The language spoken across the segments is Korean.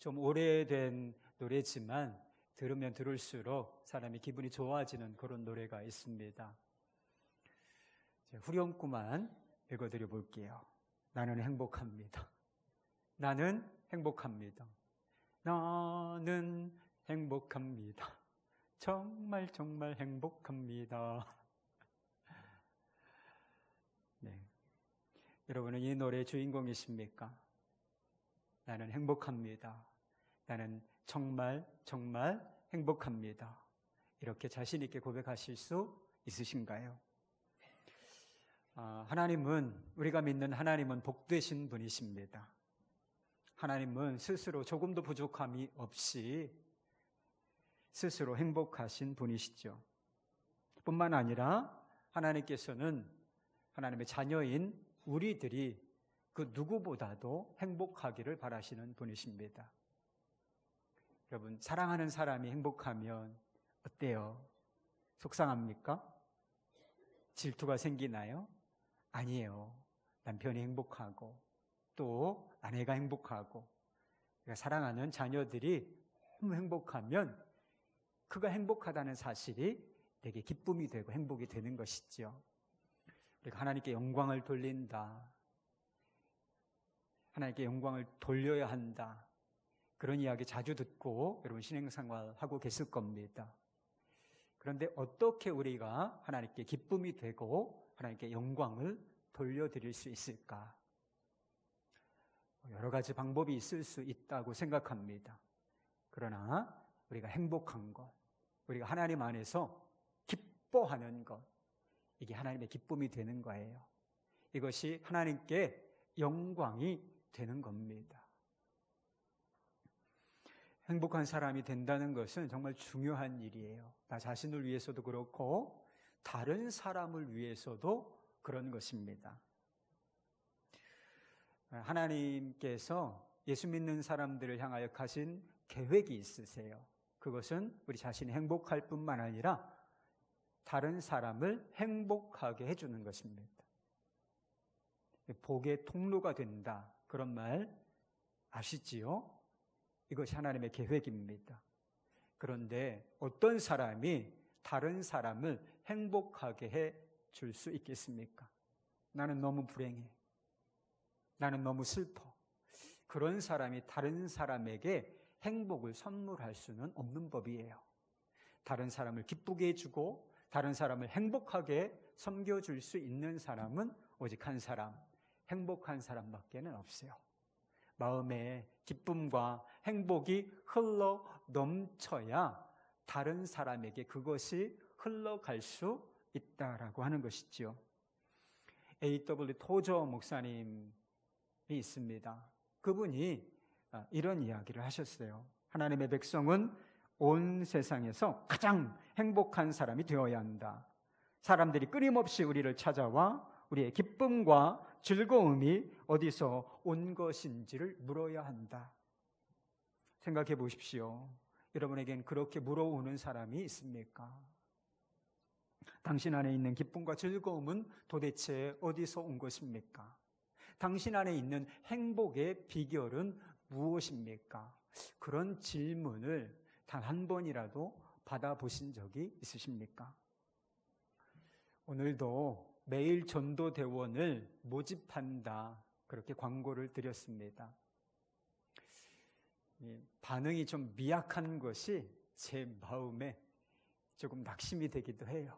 좀 오래된 노래지만 들으면 들을수록 사람이 기분이 좋아지는 그런 노래가 있습니다. 후렴구만 읽어드려 볼게요. 나는 행복합니다. 나는 행복합니다. 나는 행복합니다. 정말 정말 행복합니다. 네. 여러분은 이 노래의 주인공이십니까? 나는 행복합니다. 나는 정말 정말 행복합니다. 이렇게 자신 있게 고백하실 수 있으신가요? 하나님은, 우리가 믿는 하나님은 복되신 분이십니다. 하나님은 스스로 조금도 부족함이 없이 스스로 행복하신 분이시죠. 뿐만 아니라 하나님께서는 하나님의 자녀인 우리들이 그 누구보다도 행복하기를 바라시는 분이십니다. 여러분, 사랑하는 사람이 행복하면 어때요? 속상합니까? 질투가 생기나요? 아니에요. 남편이 행복하고 또 아내가 행복하고 사랑하는 자녀들이 너무 행복하면 그가 행복하다는 사실이 되게 기쁨이 되고 행복이 되는 것이죠. 우리가 하나님께 영광을 돌린다, 하나님께 영광을 돌려야 한다, 그런 이야기 자주 듣고 여러분 신앙생활 하고 계실 겁니다. 그런데 어떻게 우리가 하나님께 기쁨이 되고 하나님께 영광을 돌려드릴 수 있을까? 여러 가지 방법이 있을 수 있다고 생각합니다. 그러나 우리가 행복한 것, 우리가 하나님 안에서 기뻐하는 것, 이게 하나님의 기쁨이 되는 거예요. 이것이 하나님께 영광이 되는 겁니다. 행복한 사람이 된다는 것은 정말 중요한 일이에요. 나 자신을 위해서도 그렇고 다른 사람을 위해서도 그런 것입니다. 하나님께서 예수 믿는 사람들을 향하여 가진 계획이 있으세요. 그것은 우리 자신이 행복할 뿐만 아니라 다른 사람을 행복하게 해주는 것입니다. 복의 통로가 된다, 그런 말 아시지요? 이것이 하나님의 계획입니다. 그런데 어떤 사람이 다른 사람을 행복하게 해 줄 수 있겠습니까? 나는 너무 불행해, 나는 너무 슬퍼. 그런 사람이 다른 사람에게 행복을 선물할 수는 없는 법이에요. 다른 사람을 기쁘게 해주고 다른 사람을 행복하게 섬겨줄 수 있는 사람은 오직 한 사람, 행복한 사람밖에는 없어요. 마음에 기쁨과 행복이 흘러 넘쳐야 다른 사람에게 그것이 흘러갈 수 있다라고 하는 것이지요. A.W. 토저 목사님이 있습니다. 그분이 이런 이야기를 하셨어요. 하나님의 백성은 온 세상에서 가장 행복한 사람이 되어야 한다. 사람들이 끊임없이 우리를 찾아와 우리의 기쁨과 즐거움이 어디서 온 것인지를 물어야 한다. 생각해 보십시오. 여러분에겐 그렇게 물어오는 사람이 있습니까? 당신 안에 있는 기쁨과 즐거움은 도대체 어디서 온 것입니까? 당신 안에 있는 행복의 비결은 무엇입니까? 그런 질문을 단 한 번이라도 받아보신 적이 있으십니까? 오늘도 매일 전도대원을 모집한다, 그렇게 광고를 드렸습니다. 반응이 좀 미약한 것이 제 마음에 조금 낙심이 되기도 해요.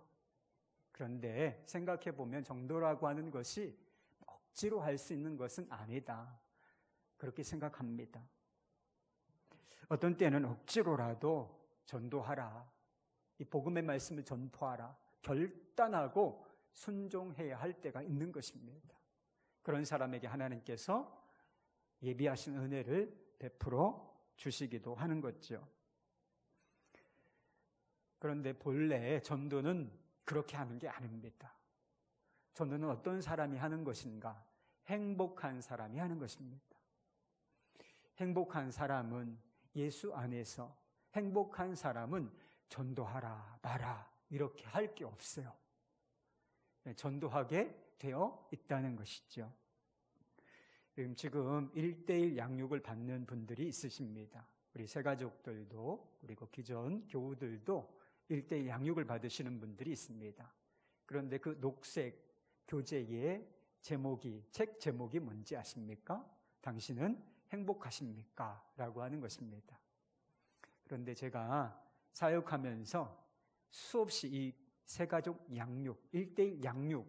그런데 생각해보면 전도라고 하는 것이 억지로 할 수 있는 것은 아니다, 그렇게 생각합니다. 어떤 때는 억지로라도 전도하라, 이 복음의 말씀을 전포하라, 결단하고 순종해야 할 때가 있는 것입니다. 그런 사람에게 하나님께서 예비하신 은혜를 베풀어 주시기도 하는 거죠. 그런데 본래 전도는 그렇게 하는 게 아닙니다. 전도는 어떤 사람이 하는 것인가? 행복한 사람이 하는 것입니다. 행복한 사람은 예수 안에서, 행복한 사람은 전도하라 마라 이렇게 할 게 없어요. 전도하게 되어 있다는 것이죠. 지금 1:1 양육을 받는 분들이 있으십니다. 우리 새가족들도 그리고 기존 교우들도 1:1 양육을 받으시는 분들이 있습니다. 그런데 그 녹색 교재의 책 제목이 뭔지 아십니까? 당신은 행복하십니까? 라고 하는 것입니다. 그런데 제가 사역하면서 수없이 이 새가족 양육, 1:1 양육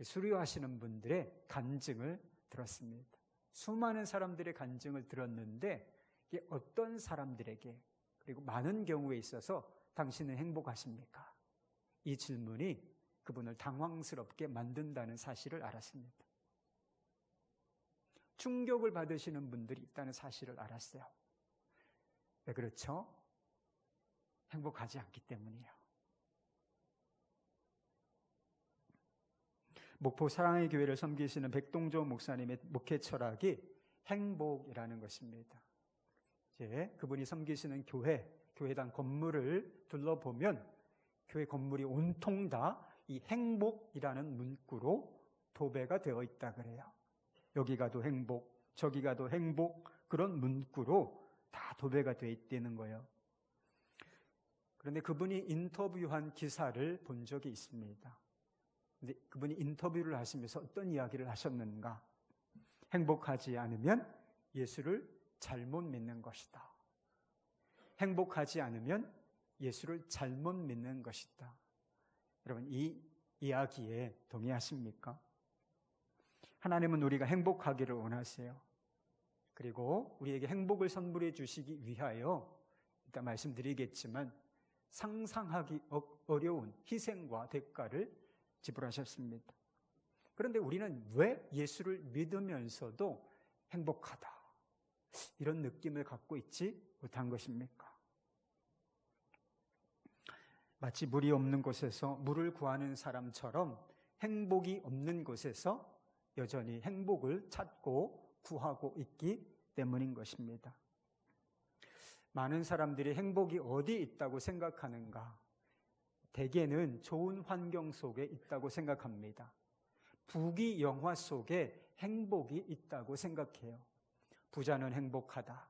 수료하시는 분들의 간증을 들었습니다. 수많은 사람들의 간증을 들었는데 이게 어떤 사람들에게 그리고 많은 경우에 있어서 당신은 행복하십니까? 이 질문이 그분을 당황스럽게 만든다는 사실을 알았습니다. 충격을 받으시는 분들이 있다는 사실을 알았어요. 왜 그렇죠? 행복하지 않기 때문이에요. 목포 사랑의 교회를 섬기시는 백동조 목사님의 목회 철학이 행복이라는 것입니다. 이제 그분이 섬기시는 교회당 건물을 둘러보면 교회 건물이 온통 다 이 행복이라는 문구로 도배가 되어 있다 그래요. 여기 가도 행복, 저기 가도 행복, 그런 문구로 다 도배가 되어 있다는 거예요. 그런데 그분이 인터뷰한 기사를 본 적이 있습니다. 근데 그분이 인터뷰를 하시면서 어떤 이야기를 하셨는가? 행복하지 않으면 예수를 잘못 믿는 것이다. 행복하지 않으면 예수를 잘못 믿는 것이다. 여러분, 이 이야기에 동의하십니까? 하나님은 우리가 행복하기를 원하세요. 그리고 우리에게 행복을 선물해 주시기 위하여 이따 말씀드리겠지만 상상하기 어려운 희생과 대가를 지불하셨습니다. 그런데 우리는 왜 예수를 믿으면서도 행복하다, 이런 느낌을 갖고 있지 못한 것입니까? 마치 물이 없는 곳에서 물을 구하는 사람처럼 행복이 없는 곳에서 여전히 행복을 찾고 구하고 있기 때문인 것입니다. 많은 사람들이 행복이 어디 있다고 생각하는가? 대개는 좋은 환경 속에 있다고 생각합니다. 부귀영화 속에 행복이 있다고 생각해요. 부자는 행복하다.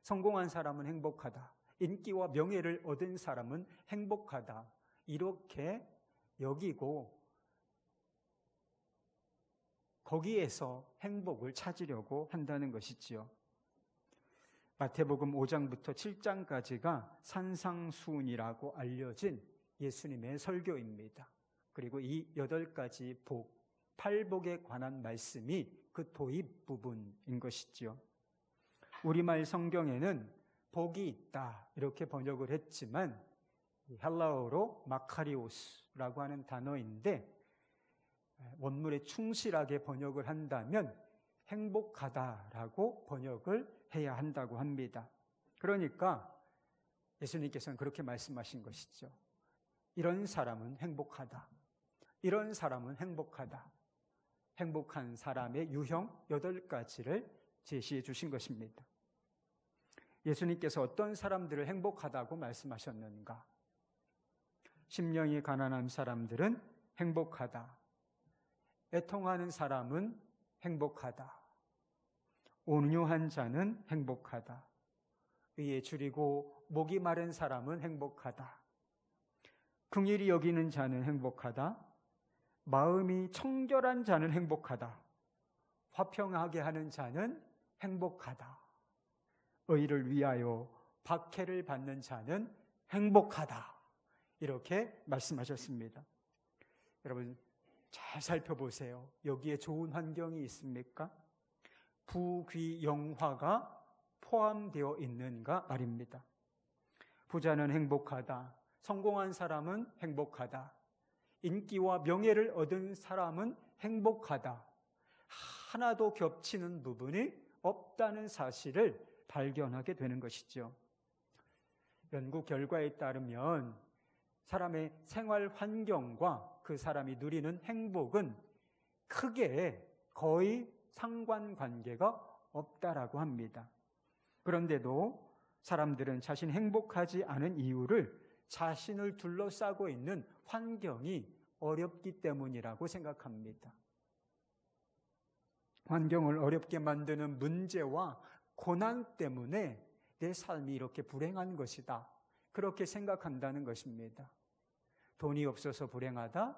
성공한 사람은 행복하다. 인기와 명예를 얻은 사람은 행복하다. 이렇게 여기고 거기에서 행복을 찾으려고 한다는 것이지요. 마태복음 5장부터 7장까지가 산상수훈이라고 알려진 예수님의 설교입니다. 그리고 이 8가지 복, 8복에 관한 말씀이 그 도입 부분인 것이지요. 우리말 성경에는 복이 있다 이렇게 번역을 했지만 헬라어로 마카리오스라고 하는 단어인데 원문에 충실하게 번역을 한다면 행복하다라고 번역을 해야 한다고 합니다. 그러니까 예수님께서는 그렇게 말씀하신 것이죠. 이런 사람은 행복하다. 이런 사람은 행복하다. 행복한 사람의 유형 8가지를 제시해 주신 것입니다. 예수님께서 어떤 사람들을 행복하다고 말씀하셨는가? 심령이 가난한 사람들은 행복하다. 애통하는 사람은 행복하다. 온유한 자는 행복하다. 의에 줄이고 목이 마른 사람은 행복하다. 긍휼히 여기는 자는 행복하다. 마음이 청결한 자는 행복하다. 화평하게 하는 자는 행복하다. 의를 위하여 박해를 받는 자는 행복하다. 이렇게 말씀하셨습니다. 여러분 잘 살펴보세요. 여기에 좋은 환경이 있습니까? 부귀영화가 포함되어 있는가 말입니다. 부자는 행복하다. 성공한 사람은 행복하다. 인기와 명예를 얻은 사람은 행복하다. 하나도 겹치는 부분이 없다는 사실을 발견하게 되는 것이죠. 연구 결과에 따르면 사람의 생활 환경과 그 사람이 누리는 행복은 크게 거의 상관관계가 없다라고 합니다. 그런데도 사람들은 자신이 행복하지 않은 이유를 자신을 둘러싸고 있는 환경이 어렵기 때문이라고 생각합니다. 환경을 어렵게 만드는 문제와 고난 때문에 내 삶이 이렇게 불행한 것이다. 그렇게 생각한다는 것입니다. 돈이 없어서 불행하다?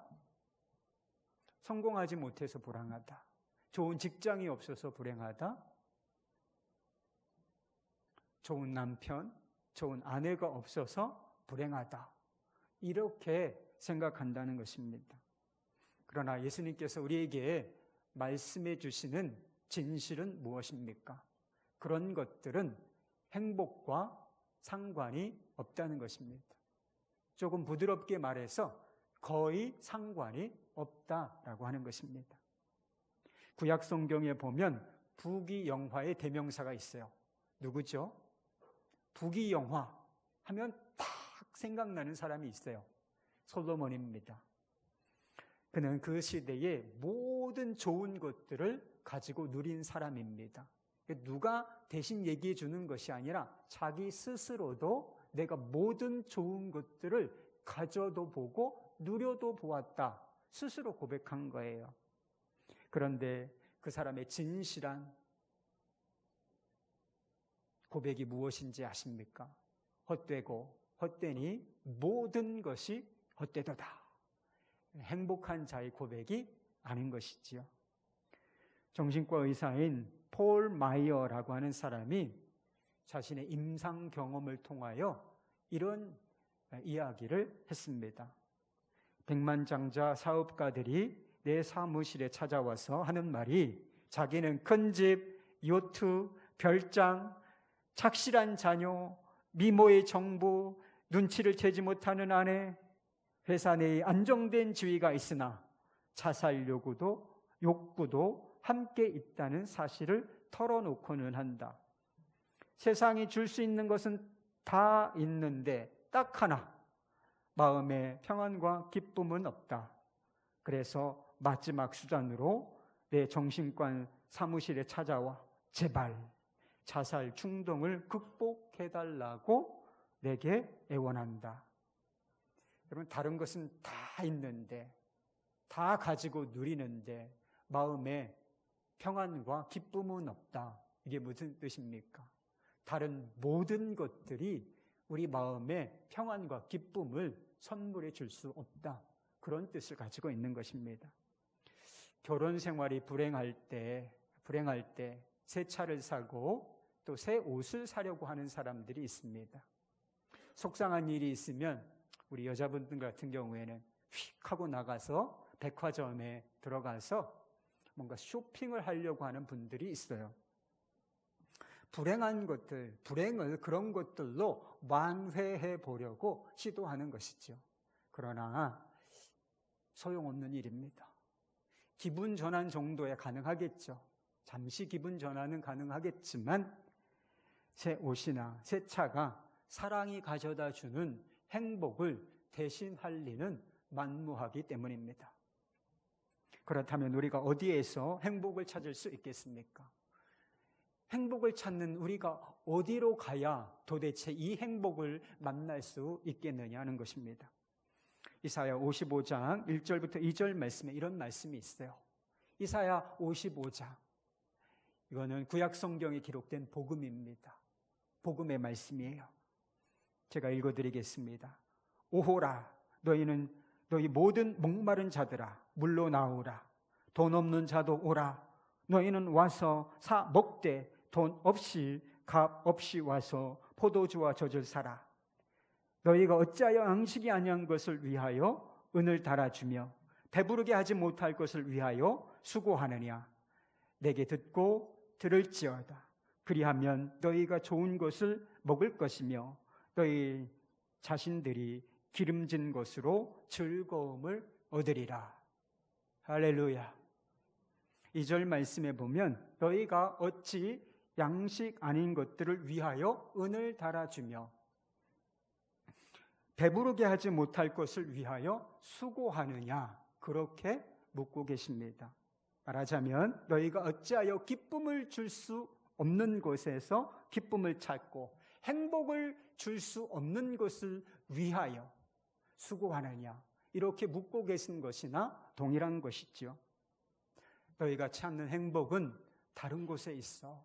성공하지 못해서 불행하다? 좋은 직장이 없어서 불행하다? 좋은 남편, 좋은 아내가 없어서 불행하다. 이렇게 생각한다는 것입니다. 그러나 예수님께서 우리에게 말씀해 주시는 진실은 무엇입니까? 그런 것들은 행복과 상관이 없다는 것입니다. 조금 부드럽게 말해서 거의 상관이 없다라고 하는 것입니다. 구약 성경에 보면 부귀영화의 대명사가 있어요. 누구죠? 부귀영화 하면 딱 생각나는 사람이 있어요. 솔로몬입니다. 그는 그 시대의 모든 좋은 것들을 가지고 누린 사람입니다. 누가 대신 얘기해 주는 것이 아니라 자기 스스로도 내가 모든 좋은 것들을 가져도 보고 누려도 보았다. 스스로 고백한 거예요. 그런데 그 사람의 진실한 고백이 무엇인지 아십니까? 헛되고 헛되니 모든 것이 헛되도다. 행복한 자의 고백이 아닌 것이지요. 정신과 의사인 폴 마이어라고 하는 사람이 자신의 임상 경험을 통하여 이런 이야기를 했습니다. 백만장자 사업가들이 내 사무실에 찾아와서 하는 말이 자기는 큰 집, 요트, 별장, 착실한 자녀, 미모의 정부, 눈치를 채지 못하는 아내, 회사 내에 안정된 지위가 있으나 자살 욕구도 함께 있다는 사실을 털어놓고는 한다. 세상이 줄 수 있는 것은 다 있는데 딱 하나, 마음의 평안과 기쁨은 없다. 그래서 마지막 수단으로 내 정신과 사무실에 찾아와 제발 자살 충동을 극복해달라고 내게 애원한다. 여러분, 다른 것은 다 있는데, 다 가지고 누리는데 마음에 평안과 기쁨은 없다. 이게 무슨 뜻입니까? 다른 모든 것들이 우리 마음에 평안과 기쁨을 선물해 줄 수 없다. 그런 뜻을 가지고 있는 것입니다. 결혼 생활이 불행할 때 새 차를 사고 또 새 옷을 사려고 하는 사람들이 있습니다. 속상한 일이 있으면 우리 여자분들 같은 경우에는 휙 하고 나가서 백화점에 들어가서 뭔가 쇼핑을 하려고 하는 분들이 있어요. 불행한 것들, 불행을 그런 것들로 완회해 보려고 시도하는 것이죠. 그러나 소용없는 일입니다. 기분 전환 정도에 가능하겠죠. 잠시 기분 전환은 가능하겠지만 새 옷이나 새 차가 사랑이 가져다 주는 행복을 대신할 리는 만무하기 때문입니다. 그렇다면 우리가 어디에서 행복을 찾을 수 있겠습니까? 행복을 찾는 우리가 어디로 가야 도대체 이 행복을 만날 수 있겠느냐 하는 것입니다. 이사야 55장 1절부터 2절 말씀에 이런 말씀이 있어요. 이사야 55장, 이거는 구약 성경에 기록된 복음입니다. 복음의 말씀이에요. 제가 읽어드리겠습니다. 오호라, 너희 모든 목마른 자들아 물로 나오라. 돈 없는 자도 오라. 너희는 와서 사 먹되 돈 없이 값 없이 와서 포도주와 젖을 사라. 너희가 어찌하여 양식이 아니한 것을 위하여 은을 달아주며 배부르게 하지 못할 것을 위하여 수고하느냐. 내게 듣고 들을지어다. 그리하면 너희가 좋은 것을 먹을 것이며 너희 자신들이 기름진 것으로 즐거움을 얻으리라. 할렐루야. 2절 말씀에 보면 너희가 어찌 양식 아닌 것들을 위하여 은을 달아주며 배부르게 하지 못할 것을 위하여 수고하느냐, 그렇게 묻고 계십니다. 말하자면 너희가 어찌하여 기쁨을 줄 수 없는 곳에서 기쁨을 찾고 행복을 줄 수 없는 것을 위하여 수고하느냐, 이렇게 묻고 계신 것이나 동일한 것이죠. 너희가 찾는 행복은 다른 곳에 있어.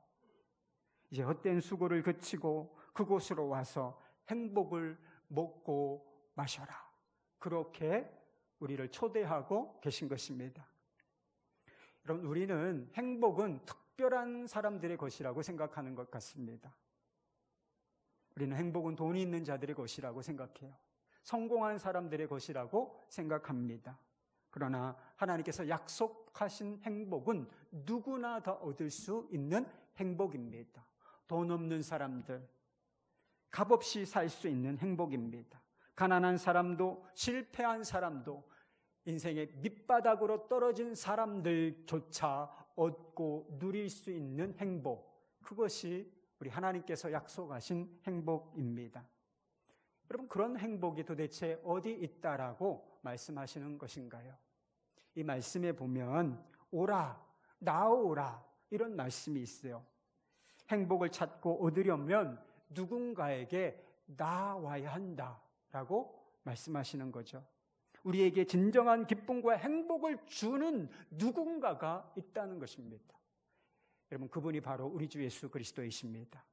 이제 헛된 수고를 그치고 그곳으로 와서 행복을 먹고 마셔라. 그렇게 우리를 초대하고 계신 것입니다. 여러분, 우리는 행복은 특별한 사람들의 것이라고 생각하는 것 같습니다. 우리는 행복은 돈이 있는 자들의 것이라고 생각해요. 성공한 사람들의 것이라고 생각합니다. 그러나 하나님께서 약속하신 행복은 누구나 다 얻을 수 있는 행복입니다. 돈 없는 사람들, 값없이 살 수 있는 행복입니다. 가난한 사람도 실패한 사람도 인생의 밑바닥으로 떨어진 사람들조차 얻고 누릴 수 있는 행복, 그것이 우리 하나님께서 약속하신 행복입니다. 여러분, 그런 행복이 도대체 어디 있다라고 말씀하시는 것인가요? 이 말씀에 보면 오라, 나오라 이런 말씀이 있어요. 행복을 찾고 얻으려면 누군가에게 나와야 한다라고 말씀하시는 거죠. 우리에게 진정한 기쁨과 행복을 주는 누군가가 있다는 것입니다. 여러분, 그분이 바로 우리 주 예수 그리스도이십니다.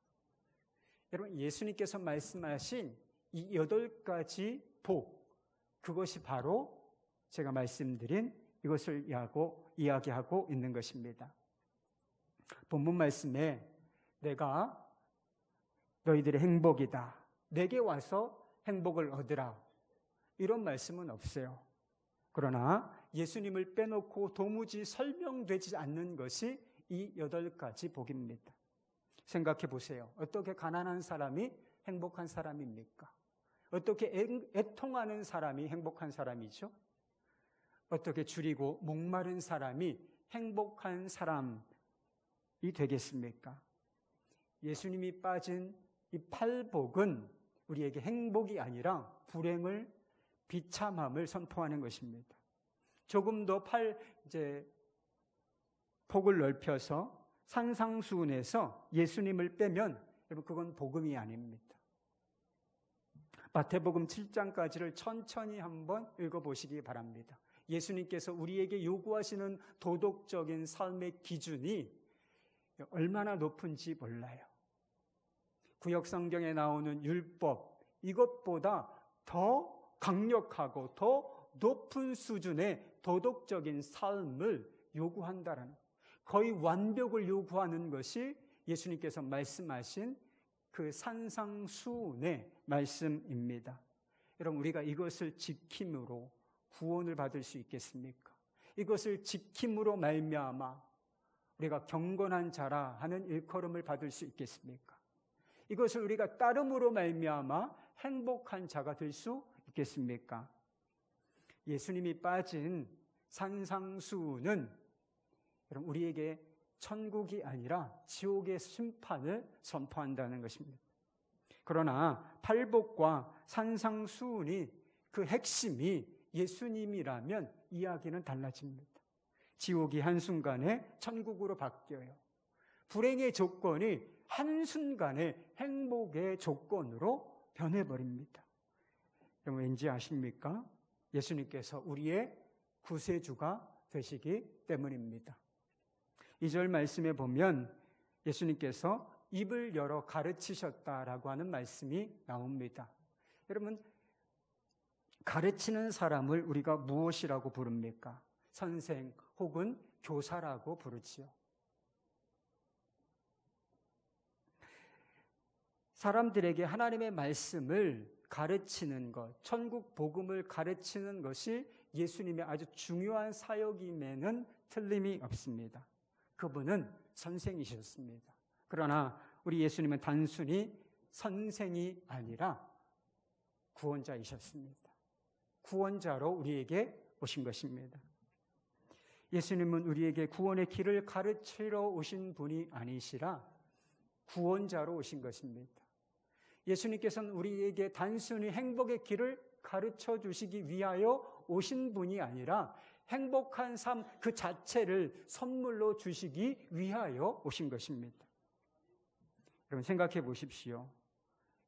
여러분, 예수님께서 말씀하신 이 8가지 복, 그것이 바로 제가 말씀드린 이것을 이야기하고 있는 것입니다. 본문 말씀에 내가 너희들의 행복이다, 내게 와서 행복을 얻으라, 이런 말씀은 없어요. 그러나 예수님을 빼놓고 도무지 설명되지 않는 것이 이 8가지 복입니다. 생각해 보세요. 어떻게 가난한 사람이 행복한 사람입니까? 어떻게 애통하는 사람이 행복한 사람이죠? 어떻게 줄이고 목마른 사람이 행복한 사람이 되겠습니까? 예수님이 빠진 이 8복은 우리에게 행복이 아니라 불행을, 비참함을 선포하는 것입니다. 조금 더 폭을 넓혀서 산상수훈에서 예수님을 빼면 여러분, 그건 복음이 아닙니다. 마태복음 7장까지를 천천히 한번 읽어보시기 바랍니다. 예수님께서 우리에게 요구하시는 도덕적인 삶의 기준이 얼마나 높은지 몰라요. 구약성경에 나오는 율법, 이것보다 더 강력하고 더 높은 수준의 도덕적인 삶을 요구한다라는, 거의 완벽을 요구하는 것이 예수님께서 말씀하신 그 산상수훈의 말씀입니다. 여러분, 우리가 이것을 지킴으로 구원을 받을 수 있겠습니까? 이것을 지킴으로 말미암아 우리가 경건한 자라 하는 일컬음을 받을 수 있겠습니까? 이것을 우리가 따름으로 말미암아 행복한 자가 될 수 있겠습니까? 예수님이 빠진 산상수훈은 여러분, 우리에게 천국이 아니라 지옥의 심판을 선포한다는 것입니다. 그러나 팔복과 산상수훈이 그 핵심이 예수님이라면 이야기는 달라집니다. 지옥이 한순간에 천국으로 바뀌어요. 불행의 조건이 한순간에 행복의 조건으로 변해버립니다. 여러분, 왠지 아십니까? 예수님께서 우리의 구세주가 되시기 때문입니다. 2절 말씀에 보면 예수님께서 입을 열어 가르치셨다라고 하는 말씀이 나옵니다. 여러분, 가르치는 사람을 우리가 무엇이라고 부릅니까? 선생 혹은 교사라고 부르지요. 사람들에게 하나님의 말씀을 가르치는 것, 천국 복음을 가르치는 것이 예수님의 아주 중요한 사역임에는 틀림이 없습니다. 그분은 선생이셨습니다. 그러나 우리 예수님은 단순히 선생이 아니라 구원자이셨습니다. 구원자로 우리에게 오신 것입니다. 예수님은 우리에게 구원의 길을 가르치러 오신 분이 아니시라 구원자로 오신 것입니다. 예수님께서는 우리에게 단순히 행복의 길을 가르쳐 주시기 위하여 오신 분이 아니라 행복한 삶 그 자체를 선물로 주시기 위하여 오신 것입니다. 여러분, 생각해 보십시오.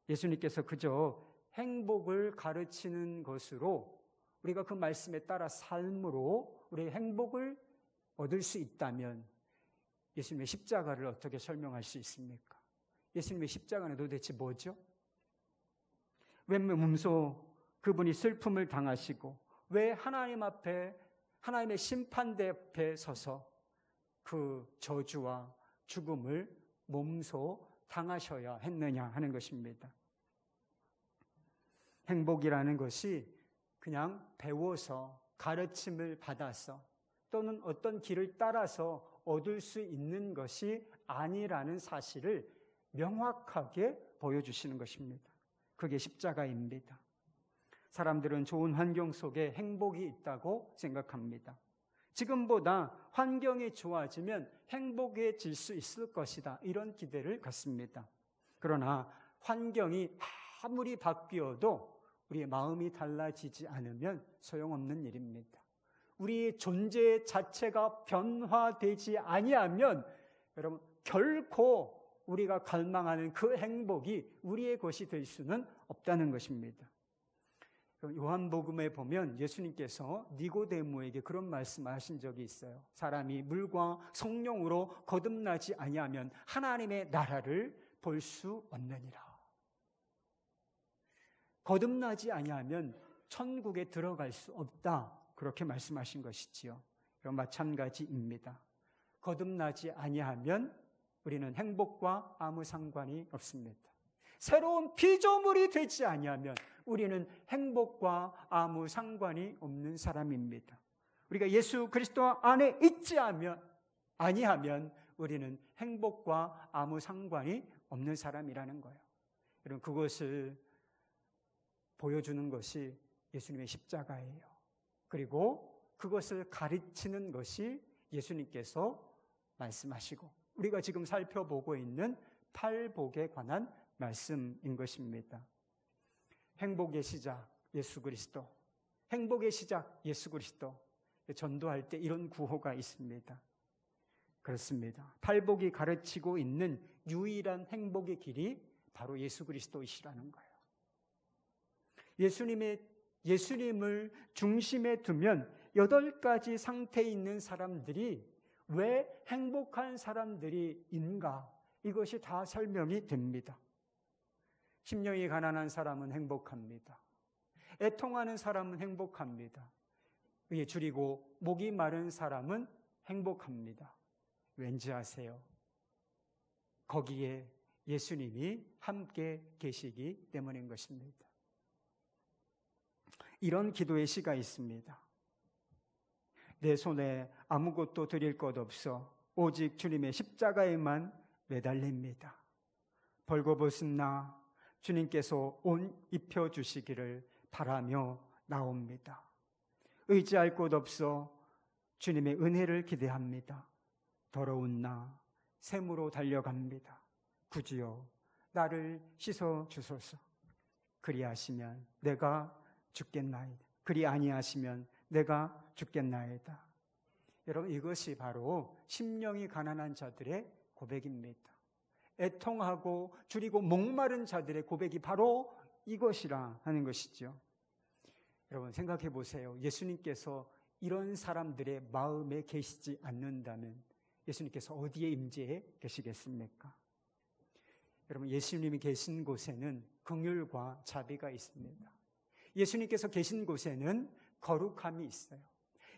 예수님께서 그저 행복을 가르치는 것으로 우리가 그 말씀에 따라 삶으로 우리의 행복을 얻을 수 있다면 예수님의 십자가를 어떻게 설명할 수 있습니까? 예수님의 십자가는 도대체 뭐죠? 왜 몸소 그분이 슬픔을 당하시고 왜 하나님 앞에 하나님의 심판대 앞에 서서 그 저주와 죽음을 몸소 당하셔야 했느냐 하는 것입니다. 행복이라는 것이 그냥 배워서 가르침을 받아서 또는 어떤 길을 따라서 얻을 수 있는 것이 아니라는 사실을 명확하게 보여주시는 것입니다. 그게 십자가입니다. 사람들은 좋은 환경 속에 행복이 있다고 생각합니다. 지금보다 환경이 좋아지면 행복해질 수 있을 것이다, 이런 기대를 갖습니다. 그러나 환경이 아무리 바뀌어도 우리의 마음이 달라지지 않으면 소용없는 일입니다. 우리의 존재 자체가 변화되지 아니하면 여러분 결코 우리가 갈망하는 그 행복이 우리의 것이 될 수는 없다는 것입니다. 요한복음에 보면 예수님께서 니고데모에게 그런 말씀을 하신 적이 있어요. 사람이 물과 성령으로 거듭나지 아니하면 하나님의 나라를 볼 수 없느니라. 거듭나지 아니하면 천국에 들어갈 수 없다, 그렇게 말씀하신 것이지요. 마찬가지입니다. 거듭나지 아니하면 우리는 행복과 아무 상관이 없습니다. 새로운 피조물이 되지 아니하면 우리는 행복과 아무 상관이 없는 사람입니다. 우리가 예수 그리스도 안에 있지 아니하면 우리는 행복과 아무 상관이 없는 사람이라는 거예요. 여러분, 그것을 보여주는 것이 예수님의 십자가예요. 그리고 그것을 가르치는 것이 예수님께서 말씀하시고 우리가 지금 살펴보고 있는 팔복에 관한 말씀인 것입니다. 행복의 시작 예수 그리스도, 행복의 시작 예수 그리스도. 전도할 때 이런 구호가 있습니다. 그렇습니다. 팔복이 가르치고 있는 유일한 행복의 길이 바로 예수 그리스도이시라는 거예요. 예수님을 중심에 두면 8가지 상태에 있는 사람들이 왜 행복한 사람들인가, 이것이 다 설명이 됩니다. 심령이 가난한 사람은 행복합니다. 애통하는 사람은 행복합니다. 위에 줄이고 목이 마른 사람은 행복합니다. 왠지 아세요? 거기에 예수님이 함께 계시기 때문인 것입니다. 이런 기도의 시가 있습니다. 내 손에 아무것도 드릴 것 없어 오직 주님의 십자가에만 매달립니다. 벌거벗은 나 주님께서 옷 입혀주시기를 바라며 나옵니다. 의지할 곳 없어 주님의 은혜를 기대합니다. 더러운 나 샘으로 달려갑니다. 구주여 나를 씻어주소서. 그리하시면 내가 죽겠나이다. 그리 아니하시면 내가 죽겠나이다. 여러분, 이것이 바로 심령이 가난한 자들의 고백입니다. 애통하고 줄이고 목마른 자들의 고백이 바로 이것이라 하는 것이죠. 여러분, 생각해 보세요. 예수님께서 이런 사람들의 마음에 계시지 않는다면 예수님께서 어디에 임재해 계시겠습니까? 여러분, 예수님이 계신 곳에는 긍휼과 자비가 있습니다. 예수님께서 계신 곳에는 거룩함이 있어요.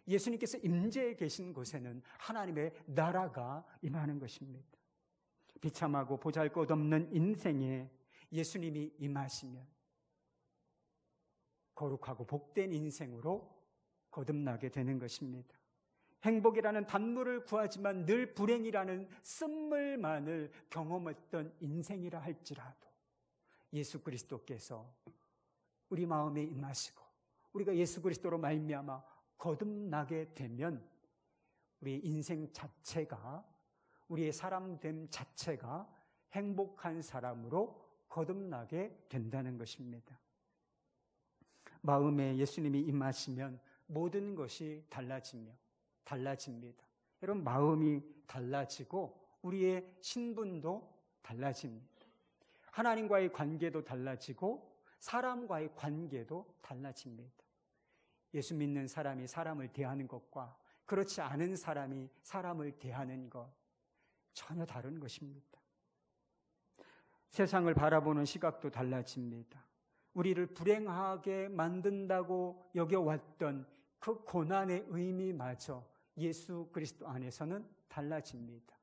예수님께서 임재해 계신 곳에는 하나님의 나라가 임하는 것입니다. 비참하고 보잘것없는 인생에 예수님이 임하시면 거룩하고 복된 인생으로 거듭나게 되는 것입니다. 행복이라는 단물을 구하지만 늘 불행이라는 쓴물만을 경험했던 인생이라 할지라도 예수 그리스도께서 우리 마음에 임하시고 우리가 예수 그리스도로 말미암아 거듭나게 되면 우리 인생 자체가, 우리의 사람됨 자체가 행복한 사람으로 거듭나게 된다는 것입니다. 마음에 예수님이 임하시면 모든 것이 달라집니다. 여러분, 마음이 달라지고 우리의 신분도 달라집니다. 하나님과의 관계도 달라지고 사람과의 관계도 달라집니다. 예수 믿는 사람이 사람을 대하는 것과 그렇지 않은 사람이 사람을 대하는 것 전혀 다른 것입니다. 세상을 바라보는 시각도 달라집니다. 우리를 불행하게 만든다고 여겨왔던 그 고난의 의미마저 예수 그리스도 안에서는 달라집니다.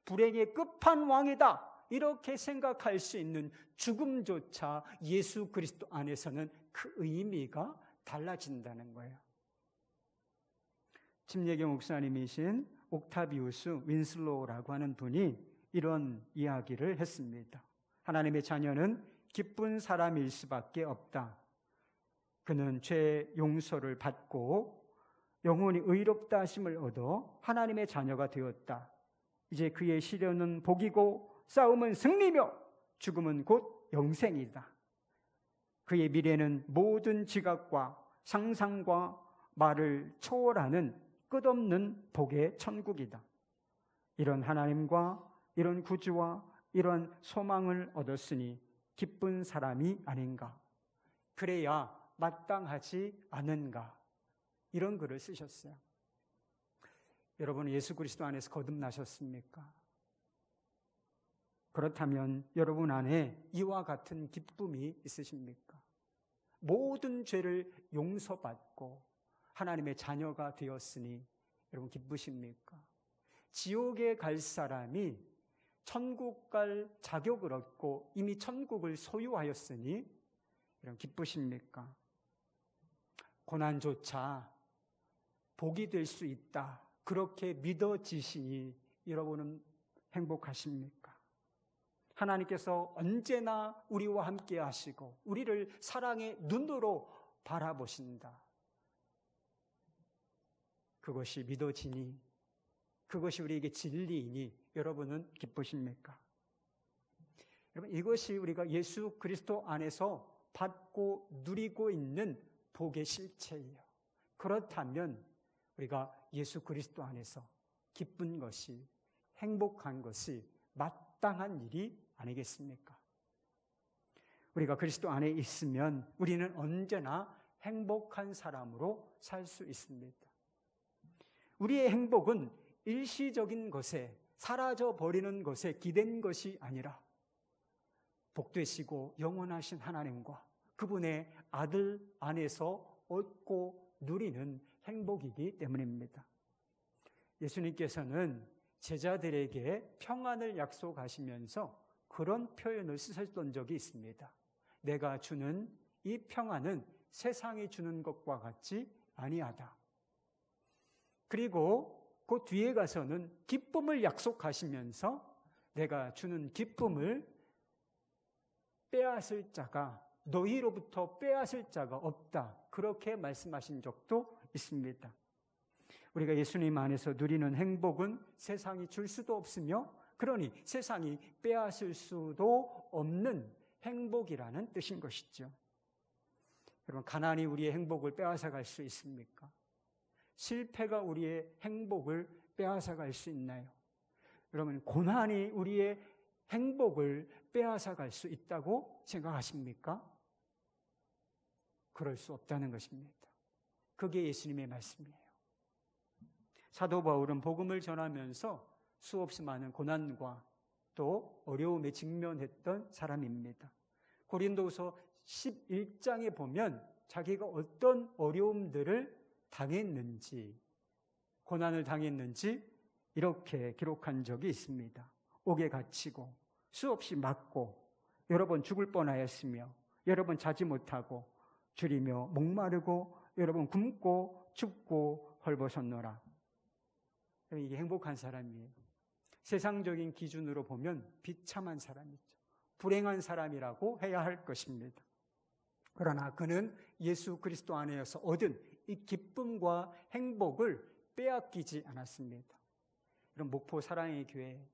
불행의 끝판왕이다 이렇게 생각할 수 있는 죽음조차 예수 그리스도 안에서는 그 의미가 달라진다는 거예요. 침례교 목사님이신 옥타비우스 윈슬로우라고 하는 분이 이런 이야기를 했습니다. 하나님의 자녀는 기쁜 사람일 수밖에 없다. 그는 죄 용서를 받고 영혼이 의롭다 하심을 얻어 하나님의 자녀가 되었다. 이제 그의 시련은 복이고 싸움은 승리며 죽음은 곧 영생이다. 그의 미래는 모든 지각과 상상과 말을 초월하는 끝없는 복의 천국이다. 이런 하나님과 이런 구주와 이런 소망을 얻었으니 기쁜 사람이 아닌가. 그래야 마땅하지 않은가. 이런 글을 쓰셨어요. 여러분 예수 그리스도 안에서 거듭나셨습니까? 그렇다면 여러분 안에 이와 같은 기쁨이 있으십니까? 모든 죄를 용서받고 하나님의 자녀가 되었으니 여러분 기쁘십니까? 지옥에 갈 사람이 천국 갈 자격을 얻고 이미 천국을 소유하였으니 여러분 기쁘십니까? 고난조차 복이 될 수 있다. 그렇게 믿어지시니 여러분은 행복하십니까? 하나님께서 언제나 우리와 함께 하시고 우리를 사랑의 눈으로 바라보신다. 그것이 믿어지니 그것이 우리에게 진리이니 여러분은 기쁘십니까? 여러분 이것이 우리가 예수 그리스도 안에서 받고 누리고 있는 복의 실체예요. 그렇다면 우리가 예수 그리스도 안에서 기쁜 것이 행복한 것이 마땅한 일이 아니겠습니까? 우리가 그리스도 안에 있으면 우리는 언제나 행복한 사람으로 살 수 있습니다. 우리의 행복은 일시적인 것에 사라져 버리는 것에 기댄 것이 아니라 복되시고 영원하신 하나님과 그분의 아들 안에서 얻고 누리는 행복이기 때문입니다. 예수님께서는 제자들에게 평안을 약속하시면서 그런 표현을 쓰셨던 적이 있습니다. 내가 주는 이 평안은 세상이 주는 것과 같지 아니하다. 그리고 그 뒤에 가서는 기쁨을 약속하시면서 내가 주는 기쁨을 빼앗을 자가 너희로부터 빼앗을 자가 없다. 그렇게 말씀하신 적도 있습니다. 우리가 예수님 안에서 누리는 행복은 세상이 줄 수도 없으며 그러니 세상이 빼앗을 수도 없는 행복이라는 뜻인 것이죠. 여러분 가난이 우리의 행복을 빼앗아 갈 수 있습니까? 실패가 우리의 행복을 빼앗아 갈 수 있나요? 여러분 고난이 우리의 행복을 빼앗아 갈 수 있다고 생각하십니까? 그럴 수 없다는 것입니다. 그게 예수님의 말씀이에요. 사도 바울은 복음을 전하면서 수없이 많은 고난과 또 어려움에 직면했던 사람입니다. 고린도서 11장에 보면 자기가 어떤 어려움들을 당했는지, 고난을 당했는지 이렇게 기록한 적이 있습니다. 옥에 갇히고 수없이 맞고 여러 번 죽을 뻔하였으며 여러 번 자지 못하고 줄이며 목마르고 여러 번 굶고 춥고 헐벗었노라. 이게 행복한 사람이에요. 세상적인 기준으로 보면 비참한 사람이죠. 불행한 사람이라고 해야 할 것입니다. 그러나 그는 예수 그리스도 안에서 얻은 이 기쁨과 행복을 빼앗기지 않았습니다. 이런 목포 사랑의 교회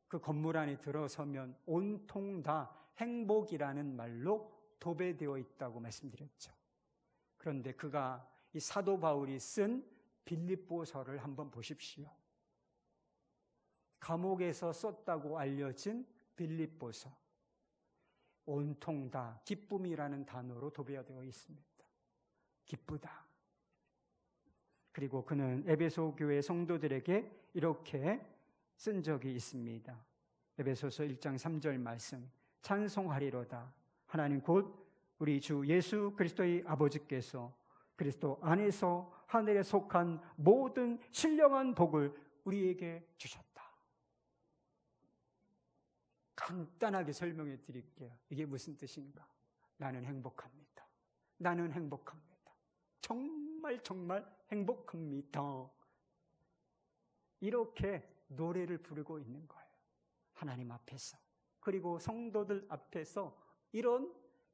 그 건물 안에 들어서면 온통 다 행복이라는 말로 도배되어 있다고 말씀드렸죠. 그런데 그가 이 사도 바울이 쓴 빌립보서를 한번 보십시오. 감옥에서 썼다고 알려진 빌립보서. 온통 다 기쁨이라는 단어로 도배되어 있습니다. 기쁘다. 그리고 그는 에베소 교회 성도들에게 이렇게 쓴 적이 있습니다. 에베소서 1장 3절 말씀, 찬송하리로다. 하나님 곧 우리 주 예수 그리스도의 아버지께서 그리스도 안에서 하늘에 속한 모든 신령한 복을 우리에게 주셨다. 간단하게 설명해 드릴게요. 이게 무슨 뜻인가? 나는 행복합니다. 나는 행복합니다. 정말 정말 행복합니다. 이렇게 노래를 부르고 있는 거예요. 하나님 앞에서. 그리고 성도들 앞에서 이런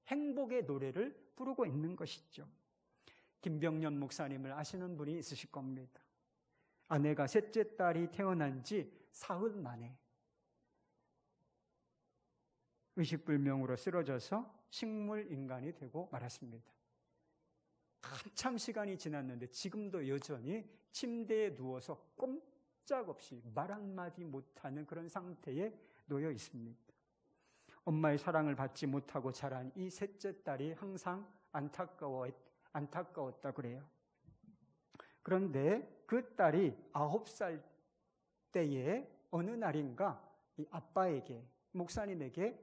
행복의 노래를 부르고 있는 것이죠. 김병년 목사님을 아시는 분이 있으실 겁니다. 아내가 셋째 딸이 태어난 지 사흘 만에 의식불명으로 쓰러져서 식물인간이 되고 말았습니다. 한참 시간이 지났는데 지금도 여전히 침대에 누워서 꼼짝없이 말 한마디 못하는 그런 상태에 놓여 있습니다. 엄마의 사랑을 받지 못하고 자란 이 셋째 딸이 항상 안타까웠다 그래요. 그런데 그 딸이 9살 때에 어느 날인가 이 아빠에게, 목사님에게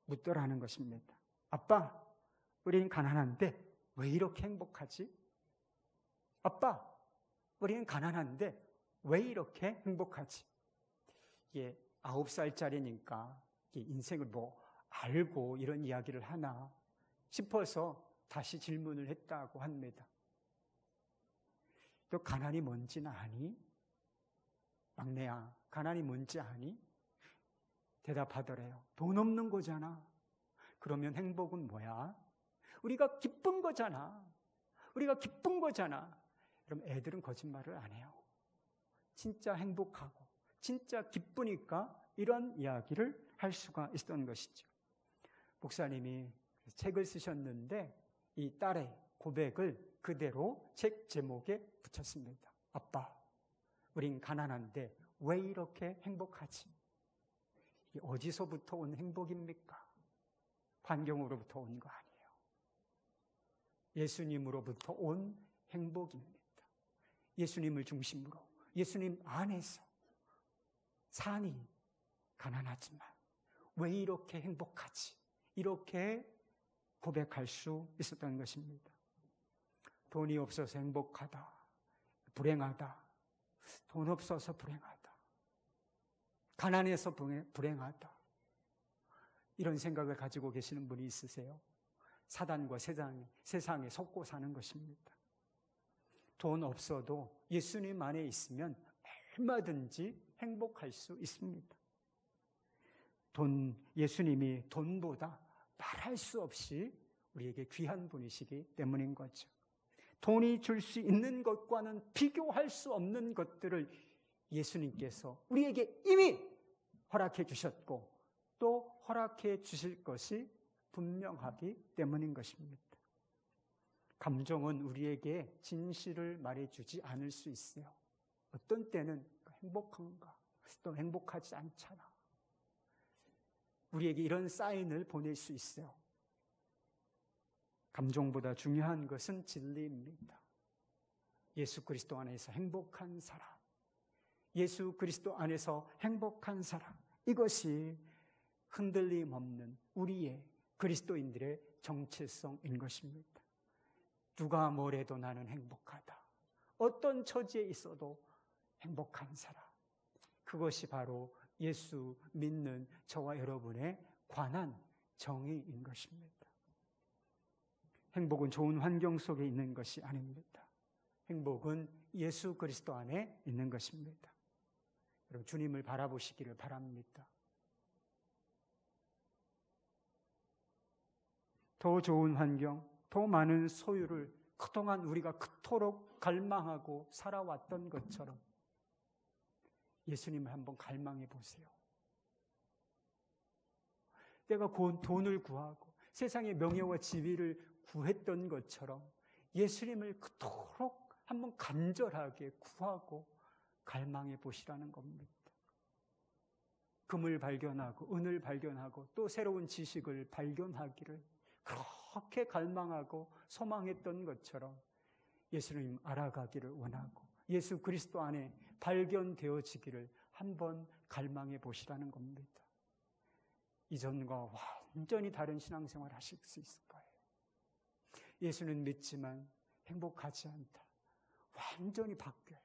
묻더라는 것입니다. 아빠, 우린 가난한데 왜 이렇게 행복하지? 아빠, 우리는 가난한데 왜 이렇게 행복하지? 이게 9살짜리니까 인생을 뭐 알고 이런 이야기를 하나 싶어서 다시 질문을 했다고 합니다. 너 가난이 뭔지는 아니? 막내야, 가난이 뭔지 아니? 대답하더래요. 돈 없는 거잖아. 그러면 행복은 뭐야? 우리가 기쁜 거잖아. 우리가 기쁜 거잖아. 그럼 애들은 거짓말을 안 해요. 진짜 행복하고 진짜 기쁘니까 이런 이야기를 할 수가 있었던 것이죠. 목사님이 책을 쓰셨는데 이 딸의 고백을 그대로 책 제목에 붙였습니다. 아빠, 우린 가난한데 왜 이렇게 행복하지? 어디서부터 온 행복입니까? 환경으로부터 온 거 아니에요. 예수님으로부터 온 행복입니다. 예수님을 중심으로, 예수님 안에서 사니 가난하지만 왜 이렇게 행복하지? 이렇게 고백할 수 있었던 것입니다. 돈이 없어서 행복하다, 불행하다, 돈 없어서 불행하다, 가난해서 불행하다, 이런 생각을 가지고 계시는 분이 있으세요? 사단과 세상에 속고 사는 것입니다. 돈 없어도 예수님 안에 있으면 얼마든지 행복할 수 있습니다. 예수님이 돈보다 말할 수 없이 우리에게 귀한 분이시기 때문인 거죠. 돈이 줄 수 있는 것과는 비교할 수 없는 것들을 예수님께서 우리에게 이미 허락해 주셨고 또 허락해 주실 것이 분명하기 때문인 것입니다. 감정은 우리에게 진실을 말해주지 않을 수 있어요. 어떤 때는 행복한가, 또 행복하지 않잖아. 우리에게 이런 사인을 보낼 수 있어요. 감정보다 중요한 것은 진리입니다. 예수 그리스도 안에서 행복한 사람, 예수 그리스도 안에서 행복한 사람, 이것이 흔들림 없는 우리의 그리스도인들의 정체성인 것입니다. 누가 뭐래도 나는 행복하다. 어떤 처지에 있어도 행복한 사람. 그것이 바로 예수 믿는 저와 여러분의 관한 정의인 것입니다. 행복은 좋은 환경 속에 있는 것이 아닙니다. 행복은 예수 그리스도 안에 있는 것입니다. 여러분, 주님을 바라보시기를 바랍니다. 더 좋은 환경, 더 많은 소유를 그동안 우리가 그토록 갈망하고 살아왔던 것처럼 예수님을 한번 갈망해 보세요. 내가 돈을 구하고 세상의 명예와 지위를 구했던 것처럼 예수님을 그토록 한번 간절하게 구하고 갈망해 보시라는 겁니다. 금을 발견하고 은을 발견하고 또 새로운 지식을 발견하기를 그렇게 갈망하고 소망했던 것처럼 예수님 알아가기를 원하고 예수 그리스도 안에 발견되어지기를 한번 갈망해 보시라는 겁니다. 이전과 완전히 다른 신앙생활 하실 수 있을 거예요. 예수는 믿지만 행복하지 않다. 완전히 바뀌어요.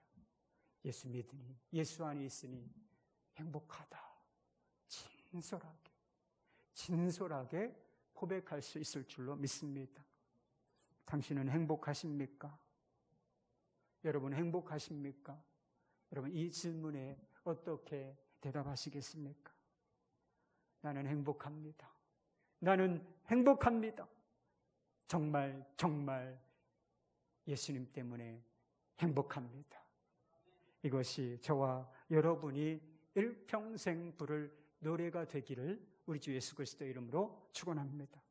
예수 믿으니, 예수 안에 있으니 행복하다. 진솔하게 고백할 수 있을 줄로 믿습니다. 당신은 행복하십니까? 여러분 행복하십니까? 여러분 이 질문에 어떻게 대답하시겠습니까? 나는 행복합니다. 나는 행복합니다. 정말 예수님 때문에 행복합니다. 이것이 저와 여러분이 일평생 부를 노래가 되기를 우리 주 예수 그리스도의 이름으로 축원합니다.